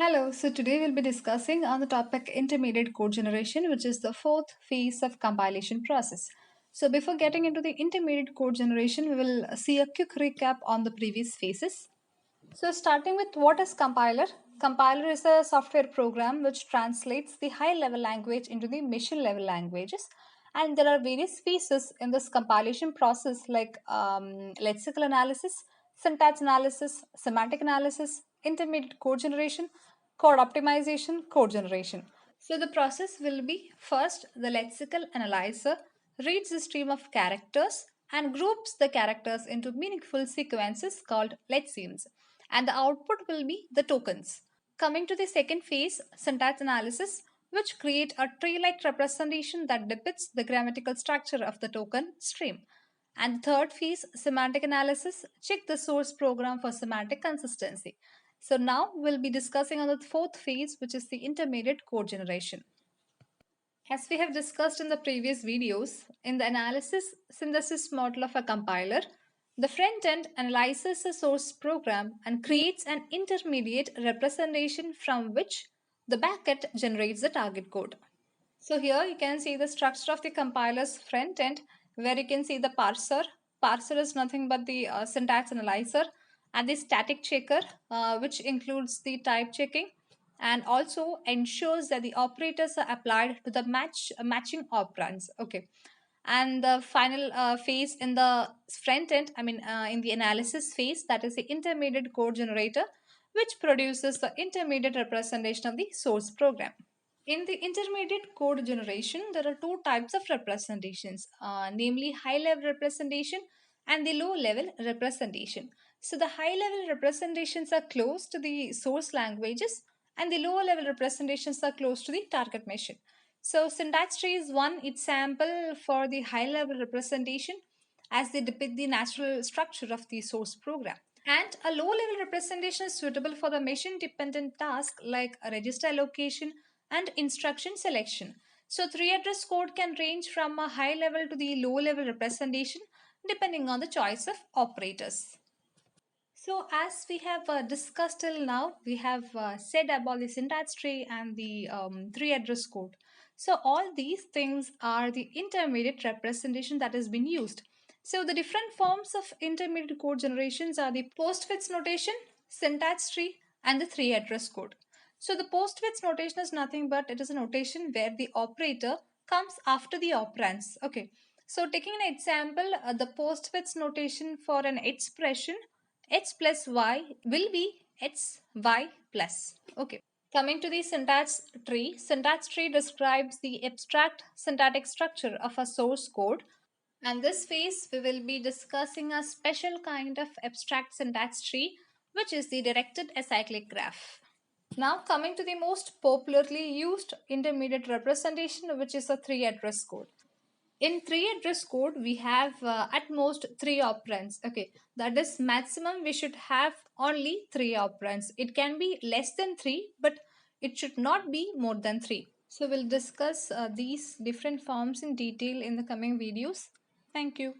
Hello, so today we'll be discussing on the topic intermediate code generation, which is the fourth phase of compilation process. So before getting into the intermediate code generation, we will see a quick recap on the previous phases. So starting with what is compiler? Compiler is a software program which translates the high level language into the machine level languages. And there are various phases in this compilation process like lexical analysis, syntax analysis, semantic analysis, intermediate code generation, code optimization, code generation. So the process will be first the lexical analyzer reads the stream of characters and groups the characters into meaningful sequences called lexemes, and the output will be the tokens. Coming to the second phase, syntax analysis, which create a tree-like representation that depicts the grammatical structure of the token stream. And the third phase, semantic analysis, check the source program for semantic consistency. So now we'll be discussing on the fourth phase, which is the intermediate code generation. As we have discussed in the previous videos, in the analysis synthesis model of a compiler, the front end analyzes a source program and creates an intermediate representation from which the backend generates the target code. So here you can see the structure of the compiler's front end, where you can see the parser. Parser is nothing but the syntax analyzer, and the static checker, which includes the type checking and also ensures that the operators are applied to the matching operands. Okay. And the final phase in the front end, in the analysis phase, that is the intermediate code generator, which produces the intermediate representation of the source program. In the intermediate code generation, there are two types of representations, namely high level representation and the low level representation. So, the high level representations are close to the source languages, and the lower level representations are close to the target machine. So, syntax tree is one example for the high level representation as they depict the natural structure of the source program. And a low level representation is suitable for the machine dependent task like a register allocation and instruction selection. So, three address code can range from a high level to the low level representation depending on the choice of operators. So, as we have discussed till now, we have said about the syntax tree and the three address code. So, all these things are the intermediate representation that has been used. So, the different forms of intermediate code generations are the postfix notation, syntax tree, and the three address code. So, the postfix notation is nothing but it is a notation where the operator comes after the operands. Okay. So, taking an example, the postfix notation for an expression x plus y will be x y plus. Okay. Coming to the syntax tree describes the abstract syntactic structure of a source code. And this phase we will be discussing a special kind of abstract syntax tree, which is the directed acyclic graph. Now coming to the most popularly used intermediate representation, which is a three address code. In three address code, we have at most three operands. Okay, that is maximum we should have only three operands. It can be less than three, but it should not be more than three. So we'll discuss these different forms in detail in the coming videos. Thank you.